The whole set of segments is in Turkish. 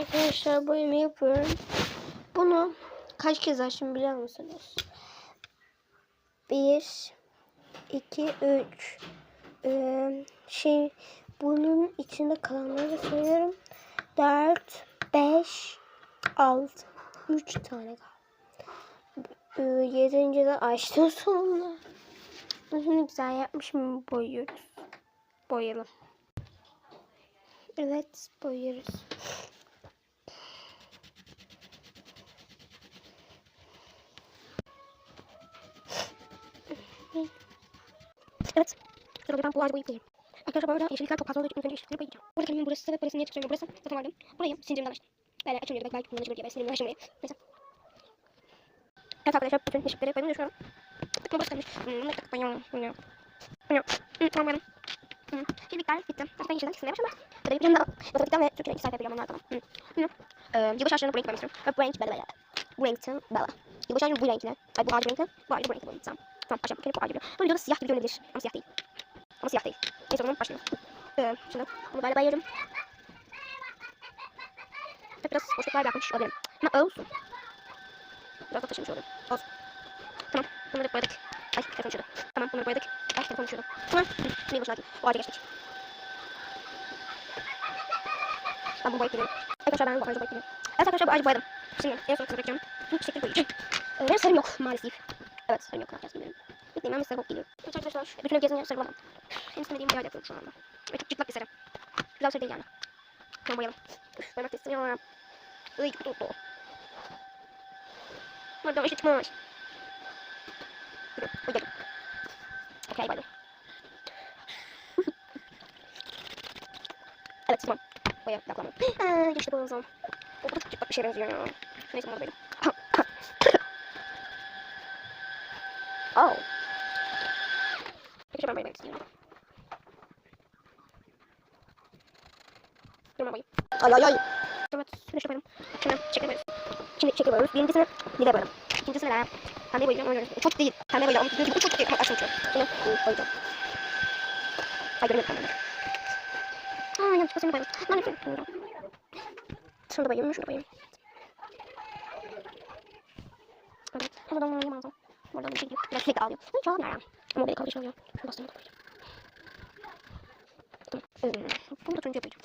Arkadaşlar boyama yapıyorum. Bunu kaç kez açtım biliyor musunuz? 1 2 3 bunun içinde kalanları da sayıyorum. 4 5 6 3 tane kaldı. 7. de açtım sonunda. Şimdi güzel yapmışım, boyuyoruz. Boyayalım. Evet, boyuyoruz. Evet. Sonra ben bu ağacı boyayıp geleyim. Arkadaşlar bu arada yeşillikler çok fazla olduğu için önce yeşillikleri boyayacağım. Buradaki benim burası ve burası niye çıkıyor? Burası zaten vardı. Burayı sindirimden açtım. Böyle açılmıyordu. Belki kullanışlı diye. Ben sindirimden açtım burayı. Neyse. Evet arkadaşlar bütün yeşillikleri boyamayı düşünüyorum. Tıkma burası kalmış. Ne tık boyayalım. Tamam boyadım. Yeşillikler bitti. Artık ben yeşilden kesinlikle başlamak. Benim yanımda matematikten ve Türkiye'den 2 sayfa yapacağım onlardan. Yılbaşı ağaçlarını bu renkle boyamak istiyorum. Bu renk böyle. Bu renkten böyle. Yılbaşı ağacını bu renkle. Ay bu ağacı renkle. Bu ağacı bu renkle boyayacağım. Tamam başlayalım. Bu ağacı bu videoda siyah gibi görünebilir. Ama siyah değil. Ama siyah değil. Neyse o zaman başlayalım. Şimdi bunu böyle bayıyorum. Biraz boşluklar bırakmış olabilirim. Ama olsun. Biraz da taşımış olabilirim. Olsun. Tamam. Bunları boyadık. Ay telefon düşüyordu. Tamam bunları boyadık. Ay telefon düşüyordu. Tamam. Şimdi boşuna atayım. Bu ağaca geçtik. Ben bunu boyayıp geliyorum. Arkadaşlar ben bu ağacı boyayıp geliyorum. Evet arkadaşlar bu ağacı boyadım. Şimdi en son kısmı bırakacağım. Bu şekil boyayacağım. Benim sarım yok maalesef. Evet sarım yok. Ne yapacağız bilmiyorum. Bekleyin ben bir sarı bok geliyorum. Evet arkadaşlar. Bütün ev gezince sarı bulamam. En istemediğim bir yerde yapıyorum şu anda. Ve çok cıplak bir sarı. Güzel bir şey değil yani. Tamam boyayalım. Boyamak da istemiyorum. Iy çok tuttu. Buradan işi çıkmış. Boyadım. Okey boyadım. Evet tamam. Boya yapamam. İşte bu o zaman. O da çok cıplak bir şeye benziyor ya. Neyse bunu boyadım. Oh. Peki ben boyamak istiyorum. Durma boyayım. Ay. Evet, şunu boyadım. Şimdi şekil boyuyoruz. Şimdi şekil boyuyoruz. Birincisini lila boyadım. İkincisini de pembe boyayacağım. Çok değil. Pembe boyayacağım. Bu çok değil. Aslında çok. Şimdi boyayacağım. Ay göremedim pembe. Yanlış basını boyadım. Lan ne yapıyorum? Şunu da boyayayım. Şunu da boyayayım. Evet. Ama ben boyayayım ağzım. Buradan bir şey gidiyor. Biraz sürekli ağlıyor. Çok nereden? Ama beni kaldı çalıyor. Şunu bastırma da boyayacağım. Tamam. Bunu da turuncu yapacağım.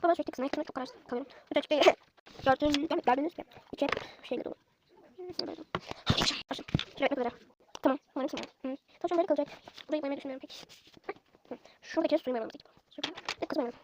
Baba sürekli kısmına çok kalıyorum. Bu da açık değil. Gördüğünüz gibi. İçe şeyle dolu. Başım. Şöyle yapmak üzere. Tamam. Umarım silmiyorum. Saçım böyle kalacak. Burayı boyamayı düşünmüyorum peki. Şuradaki suyu boyamam gerekiyor. Ne kız boyamıyorum.